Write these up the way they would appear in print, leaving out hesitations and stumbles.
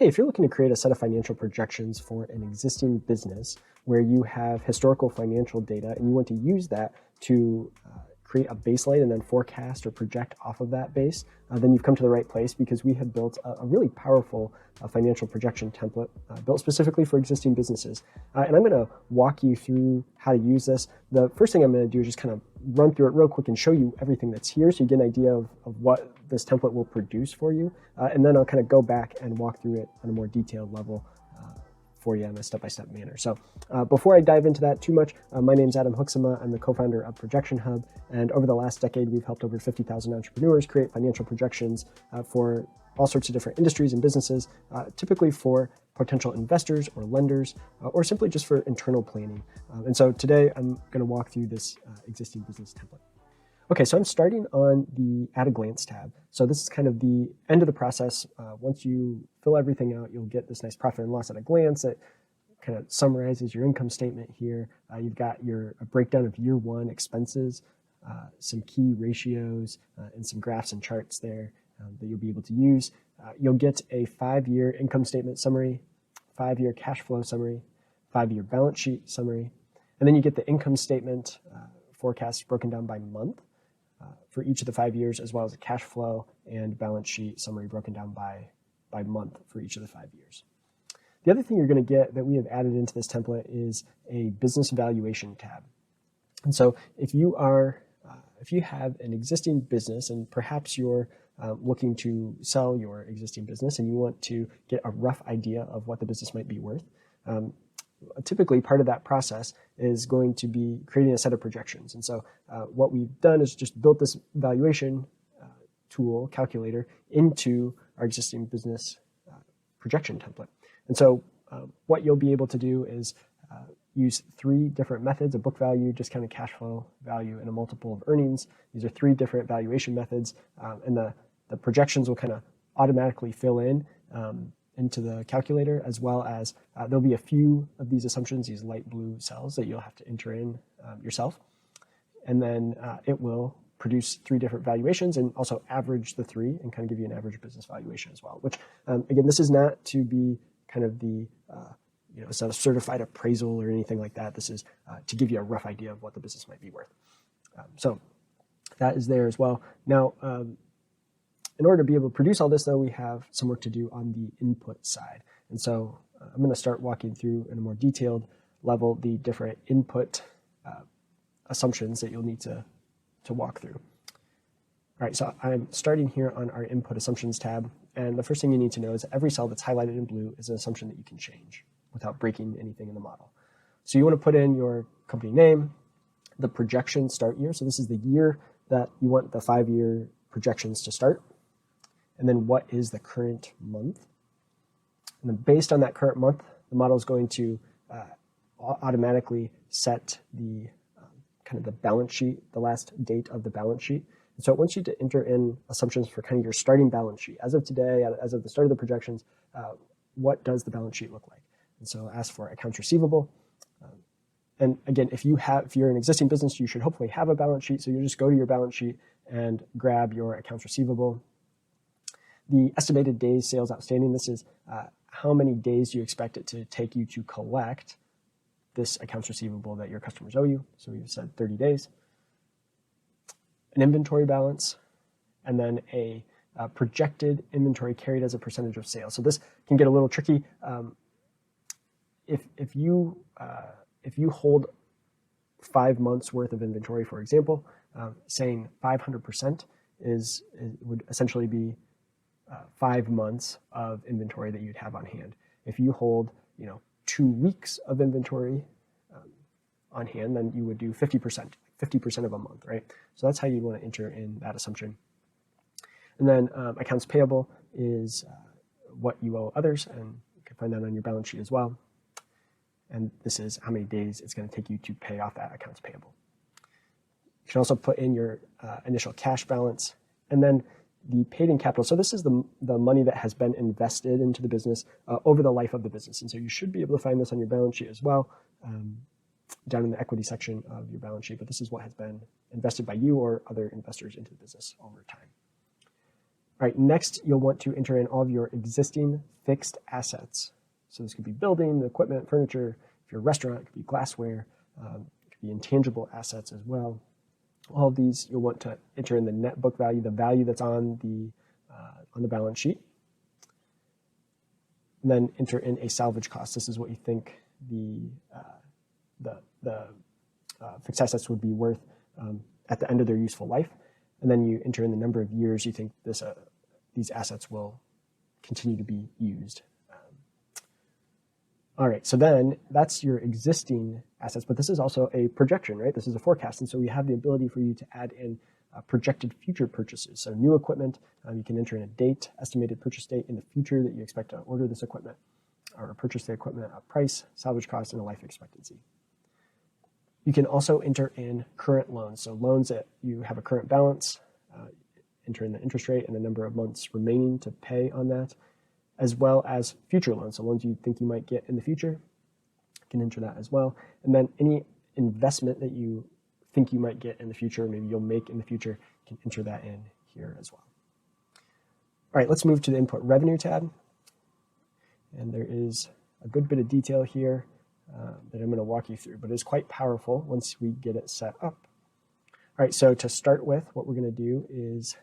hey, if you're looking to create a set of financial projections for an existing business where you have historical financial data and you want to use that to create a baseline and then forecast or project off of that base, then you've come to the right place, because we have built a really powerful financial projection template built specifically for existing businesses. And I'm going to walk you through how to use this. The first thing I'm going to do is just kind of run through it real quick and show you everything that's here so you get an idea of what this template will produce for you. And then I'll kind of go back and walk through it on a more detailed level for you in a step-by-step manner. So before I dive into that too much, my name's Adam Hoeksema. I'm the co-founder of ProjectionHub, and over the last decade, we've helped over 50,000 entrepreneurs create financial projections for all sorts of different industries and businesses, typically for potential investors or lenders, or simply just for internal planning. And so today, I'm going to walk through this existing business template. Okay, so I'm starting on the At a Glance tab. So this is kind of the end of the process. Once you fill everything out, you'll get this nice profit and loss at a glance that kind of summarizes your income statement here. You've got a breakdown of year one expenses, some key ratios, and some graphs and charts there that you'll be able to use. You'll get a 5-year income statement summary, 5-year cash flow summary, 5-year balance sheet summary, and then you get the income statement forecast broken down by month for each of the 5 years, as well as a cash flow and balance sheet summary broken down by month for each of the 5 years. The other thing you're going to get that we have added into this template is a business valuation tab. And so if you have an existing business and perhaps you're looking to sell your existing business and you want to get a rough idea of what the business might be worth, typically part of that process is going to be creating a set of projections. And so what we've done is just built this valuation tool, calculator, into our existing business projection template. And so what you'll be able to do is use 3 different methods: a book value, discounted cash flow value, and a multiple of earnings. These are 3 different valuation methods, and the projections will kind of automatically fill in into the calculator, as well as there'll be a few of these assumptions, these light blue cells, that you'll have to enter in yourself. And then it will produce 3 different valuations and also average the 3 and kind of give you an average business valuation as well, which again, this is not to be kind of the, it's not a certified appraisal or anything like that. This is to give you a rough idea of what the business might be worth. So that is there as well. Now, in order to be able to produce all this, though, we have some work to do on the input side. And so I'm going to start walking through in a more detailed level the different input assumptions that you'll need to walk through. All right, so I'm starting here on our input assumptions tab. And the first thing you need to know is that every cell that's highlighted in blue is an assumption that you can change without breaking anything in the model. So you want to put in your company name, the projection start year. So this is the year that you want the 5-year projections to start. And then what is the current month? And then based on that current month, the model is going to automatically set the kind of the balance sheet, the last date of the balance sheet. And so it wants you to enter in assumptions for kind of your starting balance sheet. As of today, as of the start of the projections, what does the balance sheet look like? And so ask for accounts receivable. And again, if you're an existing business, you should hopefully have a balance sheet. So you just go to your balance sheet and grab your accounts receivable. The estimated days sales outstanding, this is how many days do you expect it to take you to collect this accounts receivable that your customers owe you. So we've said 30 days. An inventory balance, and then a projected inventory carried as a percentage of sales. So this can get a little tricky. If you hold 5 months worth of inventory, for example, saying 500% would essentially be 5 months of inventory that you'd have on hand. If you hold 2 weeks of inventory on hand, then you would do 50% of a month, right? So that's how you want to enter in that assumption. And then accounts payable is what you owe others, and you can find that on your balance sheet as well. And this is how many days it's going to take you to pay off that accounts payable. You can also put in your initial cash balance, and then the paid-in capital. So this is the money that has been invested into the business over the life of the business. And so you should be able to find this on your balance sheet as well, down in the equity section of your balance sheet. But this is what has been invested by you or other investors into the business over time. All right, next you'll want to enter in all of your existing fixed assets. So this could be building, equipment, furniture. If you're a restaurant, it could be glassware. It could be intangible assets as well. All of these you'll want to enter in the net book value, the value that's on the balance sheet. And then enter in a salvage cost. This is what you think the fixed assets would be worth at the end of their useful life. And then you enter in the number of years you think these assets will continue to be used. All right, so then that's your existing assets, but this is also a projection, right? This is a forecast, and so we have the ability for you to add in projected future purchases. So new equipment, you can enter in a date, estimated purchase date in the future that you expect to order this equipment or purchase the equipment, a price, salvage cost, and a life expectancy. You can also enter in current loans. So loans that you have a current balance, enter in the interest rate and the number of months remaining to pay on that, as well as future loans. So loans you think you might get in the future, you can enter that as well. And then any investment that you think you might get in the future, maybe you'll make in the future, you can enter that in here as well. All right, let's move to the input revenue tab. And there is a good bit of detail here that I'm going to walk you through, but it's quite powerful once we get it set up. All right, so to start with, what we're going to do is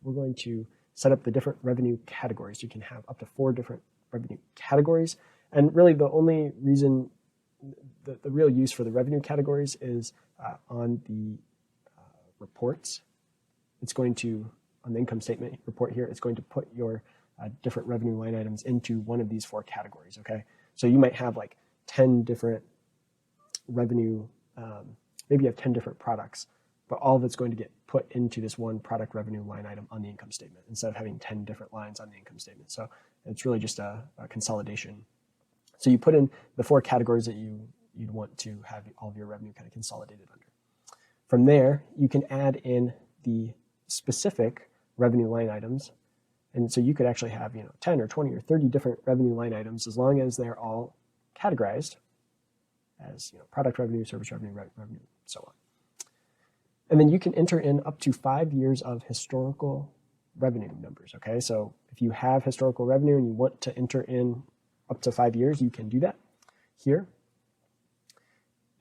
we're going to set up the different revenue categories. You can have up to 4 different revenue categories. And really the only reason, the real use for the revenue categories is on the reports. It's going to, on the income statement report here, it's going to put your different revenue line items into one of these 4 categories, okay? So you might have like 10 different revenue, maybe you have 10 different products, but all of it's going to get put into this one product revenue line item on the income statement instead of having 10 different lines on the income statement. So it's really just a consolidation. So you put in the 4 categories that you'd want to have all of your revenue kind of consolidated under. From there, you can add in the specific revenue line items. And so you could actually have 10 or 20 or 30 different revenue line items as long as they're all categorized as product revenue, service revenue, revenue, so on. And then you can enter in up to 5 years of historical revenue numbers, okay? So if you have historical revenue and you want to enter in up to 5 years, you can do that here.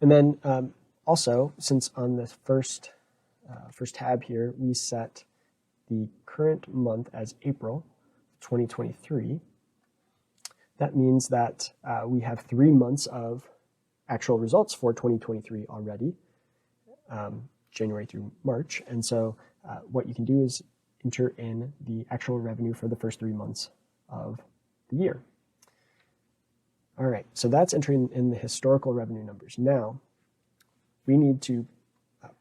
And then also, since on the first tab here, we set the current month as April 2023, that means that we have 3 months of actual results for 2023 already, January through March. And so what you can do is enter in the actual revenue for the first 3 months of the year. All right, so that's entering in the historical revenue numbers. Now, we need to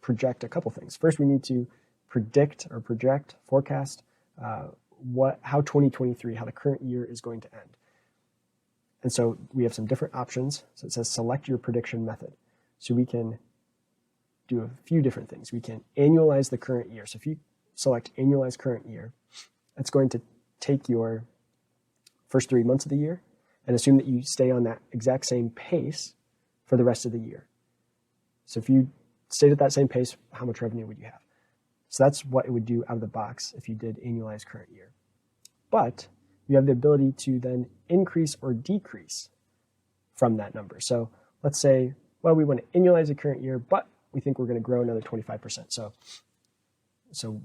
project a couple things. First, we need to predict or project, forecast how 2023, how the current year is going to end. And so we have some different options. So it says select your prediction method. So we can do a few different things. We can annualize the current year. So if you select annualize current year, it's going to take your first 3 months of the year and assume that you stay on that exact same pace for the rest of the year. So if you stayed at that same pace, how much revenue would you have? So that's what it would do out of the box if you did annualize current year. But you have the ability to then increase or decrease from that number. So let's say, well, we want to annualize the current year, but we think we're going to grow another 25%. So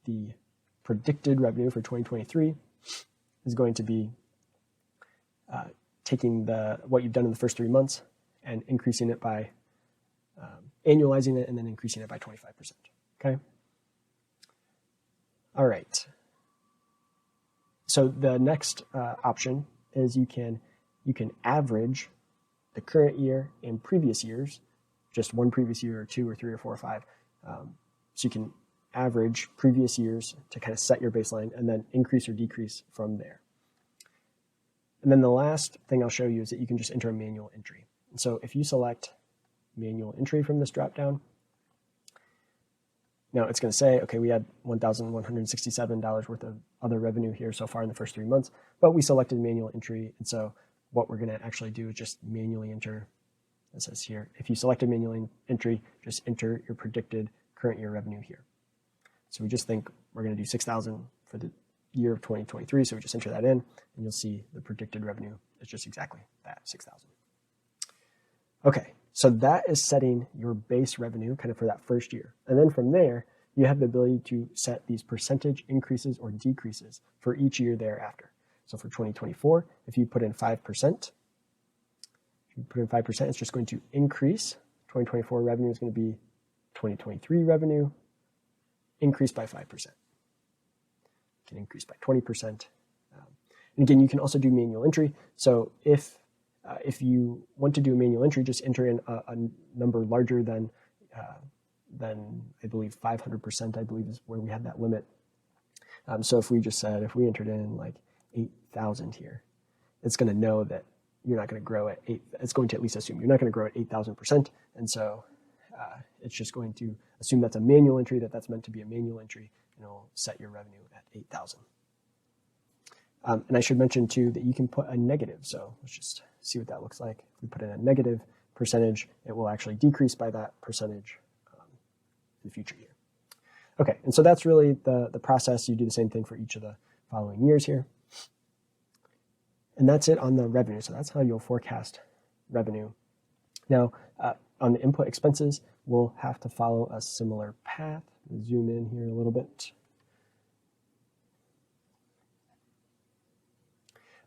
the predicted revenue for 2023 is going to be taking what you've done in the first 3 months and increasing it by annualizing it and then increasing it by 25%. Okay. All right. So the next option is you can average the current year and previous years, just one previous year or 2 or 3 or 4 or 5. So you can average previous years to kind of set your baseline and then increase or decrease from there. And then the last thing I'll show you is that you can just enter a manual entry. And so if you select manual entry from this dropdown, now it's going to say, okay, we had $1,167 worth of other revenue here so far in the first 3 months, but we selected manual entry. And so what we're going to actually do is just manually enter. It says here, if you selected manual entry, just enter your predicted current year revenue here. So we just think we're going to do for the year of 2023. So we just enter that in, and you'll see the predicted revenue is just exactly that, 6,000. Okay, so that is setting your base revenue kind of for that first year. And then from there, you have the ability to set these percentage increases or decreases for each year thereafter. So for 2024, if you put in 5%, it's just going to increase. 2024 revenue is going to be 2023 revenue increased by 5%. It can increase by 20%. And again, you can also do manual entry. So if you want to do a manual entry, just enter in a number larger than I believe 500%, I believe is where we have that limit. So if we just said, if we entered in like 8,000 here, it's going to know that you're not going to grow at it's going to at least assume you're not going to grow at 8,000%. And so it's just going to assume that's a manual entry, that's meant to be a manual entry, and it'll set your revenue at 8,000. And I should mention too that you can put a negative. So let's just see what that looks like. If we put in a negative percentage, it will actually decrease by that percentage in the future year. Okay, and so that's really the process. You do the same thing for each of the following years here. And that's it on the revenue. So that's how you'll forecast revenue. Now, on the input expenses, we'll have to follow a similar path. Zoom in here a little bit.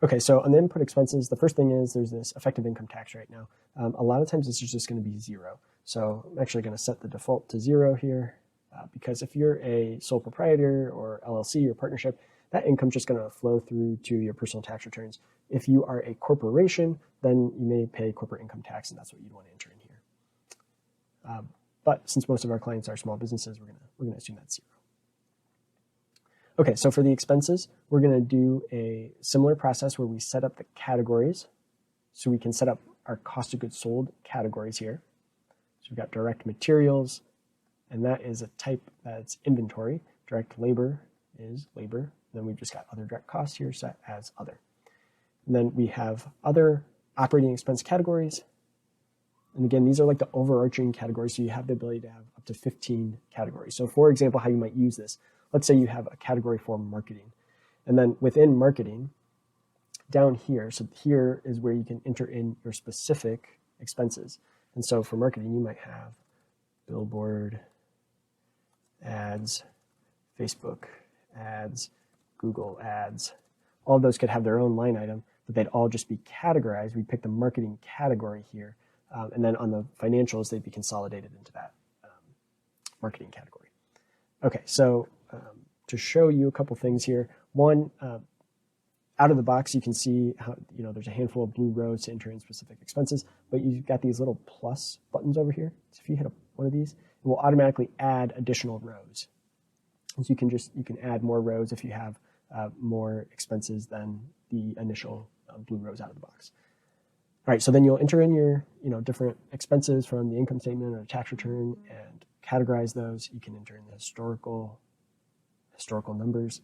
Okay, so on the input expenses, the first thing is there's this effective income tax right now. A lot of times this is just going to be 0. So I'm actually going to set the default to 0 here because if you're a sole proprietor or LLC or partnership, that income is just going to flow through to your personal tax returns. If you are a corporation, then you may pay corporate income tax, and that's what you'd want to enter in here. But since most of our clients are small businesses, we're going to assume that's 0. Okay, so for the expenses, we're going to do a similar process where we set up the categories. So we can set up our cost of goods sold categories here. So we've got direct materials, and that is a type that's inventory. Direct labor is labor. Then we've just got other direct costs here set as other. And then we have other operating expense categories. And again, these are like the overarching categories. So you have the ability to have up to 15 categories. So for example, how you might use this. Let's say you have a category for marketing. And then within marketing, down here, so here is where you can enter in your specific expenses. And so for marketing, you might have billboard, ads, Facebook ads, Google ads. All of those could have their own line item, but they'd all just be categorized. We pick the marketing category here. And then on the financials, they'd be consolidated into that marketing category. Okay, so to show you a couple things here. One, out of the box, you can see how there's a handful of blue rows to enter in specific expenses, but you've got these little plus buttons over here. So if you hit one of these, it will automatically add additional rows. So you can add more rows if you have more expenses than the initial blue rows out of the box. All right, so then you'll enter in your different expenses from the income statement or tax return and categorize those. You can enter in the historical numbers.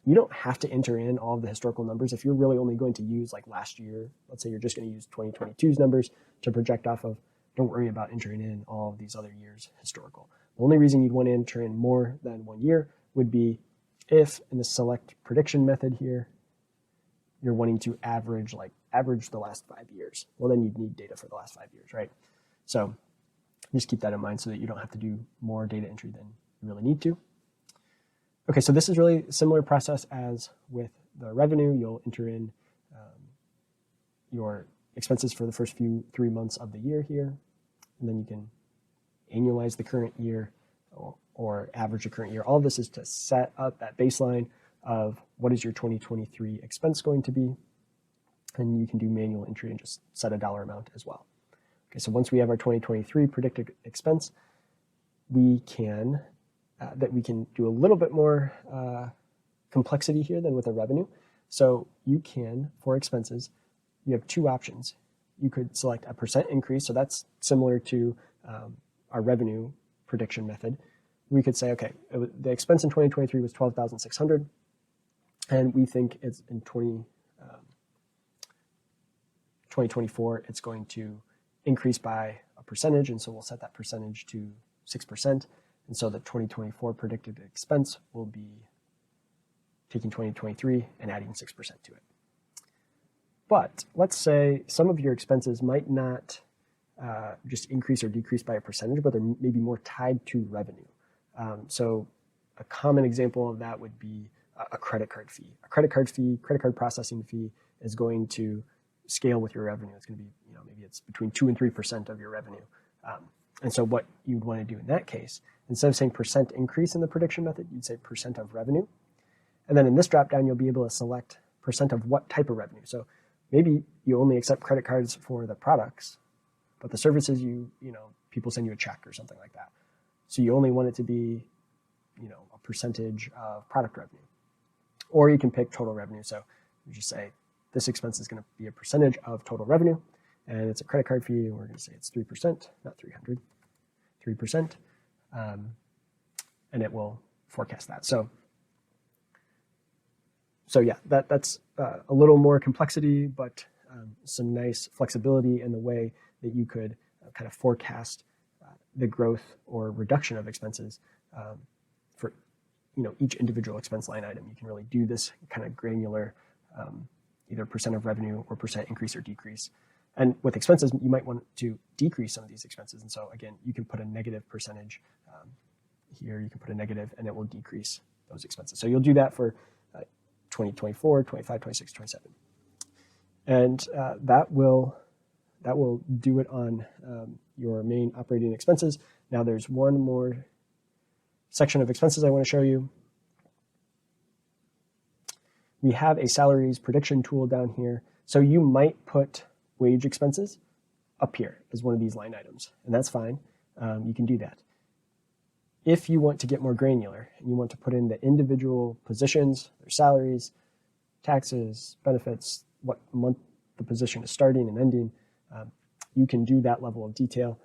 You don't have to enter in all of the historical numbers. If you're really only going to use like last year, let's say you're just going to use 2022's numbers to project off of, don't worry about entering in all of these other years historical. The only reason you'd want to enter in more than 1 year would be if in the select prediction method here, you're wanting to average the last 5 years. Well, then you'd need data for the last 5 years, right? So just keep that in mind so that you don't have to do more data entry than you really need to. Okay, so this is really a similar process as with the revenue. You'll enter in your expenses for the first 3 months of the year here, and then you can annualize the current year or average the current year. All of this is to set up that baseline of what is your 2023 expense going to be, and you can do manual entry and just set a dollar amount as well. Okay, so once we have our 2023 predicted expense, we can do a little bit more complexity here than with the revenue. So you can, for expenses, you have 2 options. You could select a % increase, so that's similar to our revenue prediction method. We could say, okay, the expense in 2023 was $12,600, and we think it's in 2024, it's going to increase by a percentage, and so we'll set that percentage to 6%. And so the 2024 predicted expense will be taking 2023 and adding 6% to it. But let's say some of your expenses might not just increase or decrease by a percentage, but they're maybe more tied to revenue. So a common example of that would be a credit card fee. A credit card processing fee is going to scale with your revenue. It's going to be, maybe it's between 2 and 3% of your revenue. And so what you'd want to do in that case, instead of saying percent increase in the prediction method, you'd say percent of revenue. And then in this dropdown, you'll be able to select percent of what type of revenue. So maybe you only accept credit cards for the products, but the services people send you a check or something like that. So you only want it to be, a percentage of product revenue. Or you can pick total revenue. So you just say this expense is going to be a percentage of total revenue, and it's a credit card fee, and we're going to say it's 3%, not 300, 3%, and it will forecast that. So yeah, that's a little more complexity, but some nice flexibility in the way that you could kind of forecast the growth or reduction of expenses for each individual expense line item. You can really do this kind of granular, either percent of revenue or percent increase or decrease. And with expenses, you might want to decrease some of these expenses. And so again, you can put a negative percentage here. You can put a negative, and it will decrease those expenses. So you'll do that for 2024, 25, 26, 27. And that will do it on your main operating expenses. Now there's one more section of expenses I want to show you. We have a salaries prediction tool down here. So you might put wage expenses up here as one of these line items, and that's fine. You can do that. If you want to get more granular and you want to put in the individual positions, their salaries, taxes, benefits, what month the position is starting and ending, you can do that level of detail.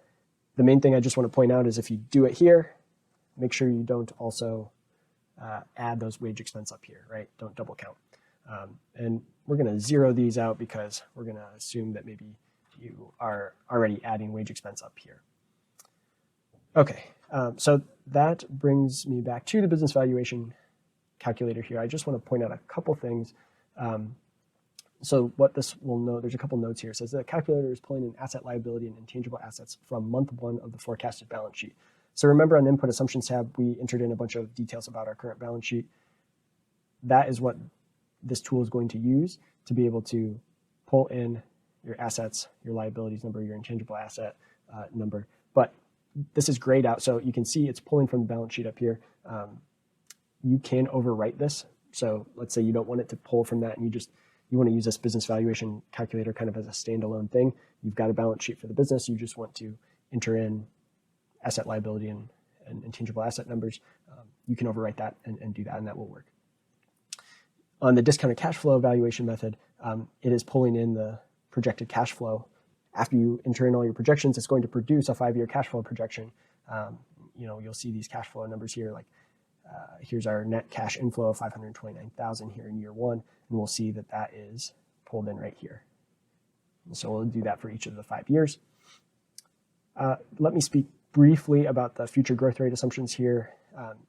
The main thing I just want to point out is if you do it here, make sure you don't also add those wage expense up here, right? Don't double count. And we're going to zero these out because we're going to assume that maybe you are already adding wage expense up here. Okay, so that brings me back to the business valuation calculator here. I just want to point out a couple things. So what this will note, there's a couple notes here. It says the calculator is pulling in asset, liability, and intangible assets from month 1 of the forecasted balance sheet. So remember on the input assumptions tab, we entered in a bunch of details about our current balance sheet. That is what this tool is going to use to be able to pull in your assets, your liabilities number, your intangible asset number. But this is grayed out, so you can see it's pulling from the balance sheet up here. You can overwrite this. So let's say you don't want it to pull from that, and you want to use this business valuation calculator kind of as a standalone thing. You've got a balance sheet for the business. You just want to enter in asset, liability, and intangible asset numbers. You can overwrite that and do that, and that will work. On the discounted cash flow valuation method, it is pulling in the projected cash flow. After you enter in all your projections, it's going to produce a 5-year cash flow projection. You'll see these cash flow numbers here, like here's our net cash inflow of $529,000 here in year 1, and we'll see that that is pulled in right here. And so we'll do that for each of the 5 years. Let me speak briefly about the future growth rate assumptions here.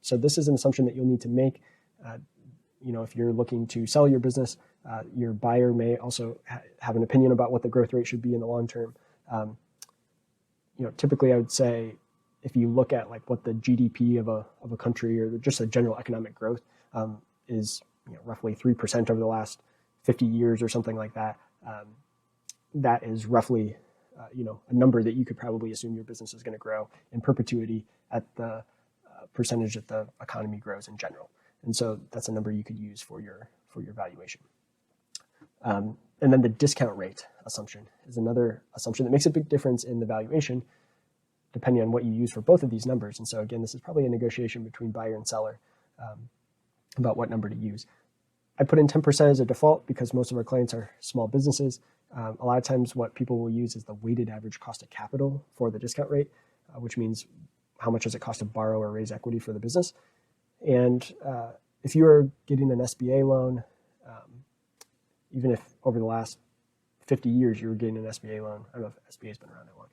So this is an assumption that you'll need to make. If you're looking to sell your business, your buyer may also have an opinion about what the growth rate should be in the long term. Typically I would say if you look at like what the GDP of a country or just a general economic growth is, roughly 3% over the last 50 years or something like that, that is roughly a number that you could probably assume your business is going to grow in perpetuity at the percentage that the economy grows in general. And so that's a number you could use for your valuation. And then the discount rate assumption is another assumption that makes a big difference in the valuation depending on what you use for both of these numbers. And so again, this is probably a negotiation between buyer and seller about what number to use. I put in 10% as a default because most of our clients are small businesses. A lot of times what people will use is the weighted average cost of capital for the discount rate, which means how much does it cost to borrow or raise equity for the business. And if you are getting an SBA loan, even if over the last 50 years you were getting an SBA loan, I don't know if SBA has been around that long,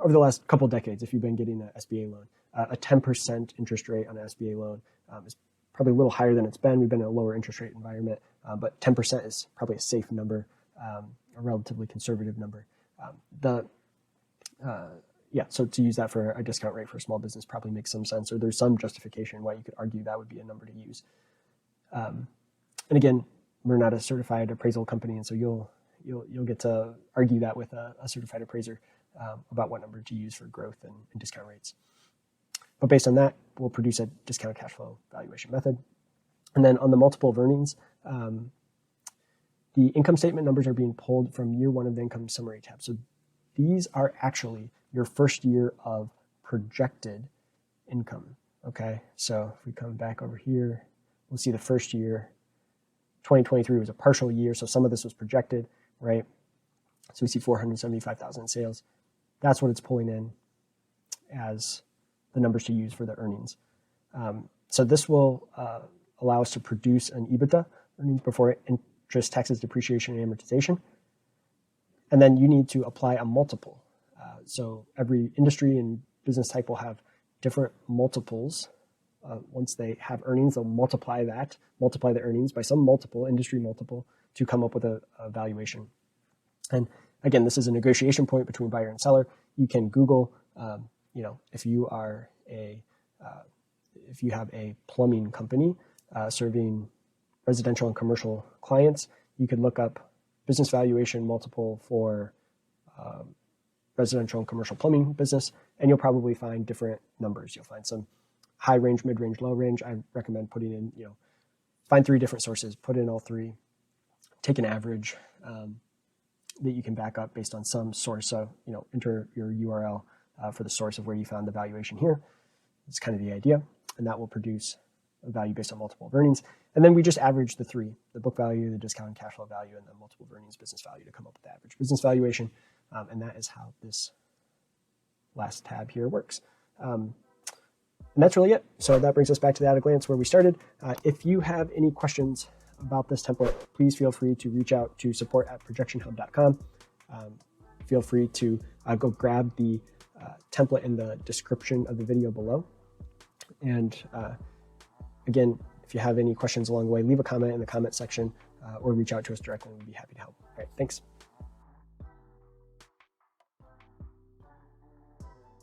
over the last couple decades, if you've been getting an SBA loan, a 10% interest rate on an SBA loan is probably a little higher than it's been. We've been in a lower interest rate environment, but 10% is probably a safe number, a relatively conservative number. So to use that for a discount rate for a small business probably makes some sense, or there's some justification why you could argue that would be a number to use. And again, we're not a certified appraisal company, and so you'll get to argue that with a certified appraiser about what number to use for growth and discount rates. But based on that, we'll produce a discounted cash flow valuation method. And then on the multiple of earnings, the income statement numbers are being pulled from year one of the income summary tab. So these are actually your first year of projected income. Okay, so if we come back over here, we'll see the first year. 2023 was a partial year, so some of this was projected, right? So we see 475,000 in sales. That's what it's pulling in as the numbers to use for the earnings. So this will allow us to produce an EBITDA, earnings before interest, taxes, depreciation, and amortization. And then you need to apply a multiple. So every industry and business type will have different multiples. Once they have earnings, they'll multiply the earnings by some multiple, industry multiple, to come up with a valuation. And again, this is a negotiation point between buyer and seller. You can Google, if you have a plumbing company serving residential and commercial clients, you could look up business valuation multiple for residential and commercial plumbing business, and you'll probably find different numbers. You'll find some high range, mid range, low range. I recommend putting in, find 3 different sources, put in all 3, take an average that you can back up based on some source. So, enter your URL for the source of where you found the valuation here. It's kind of the idea, and that will produce a value based on multiple of earnings. And then we just average the 3, the book value, the discounted cash flow value, and the multiple of earnings business value to come up with the average business valuation. And that is how this last tab here works. And that's really it. So that brings us back to the at a glance where we started. If you have any questions about this template, please feel free to reach out to support@projectionhub.com. Feel free to go grab the template in the description of the video below. And again, if you have any questions along the way, leave a comment in the comment section or reach out to us directly. We'd be happy to help. All right, thanks.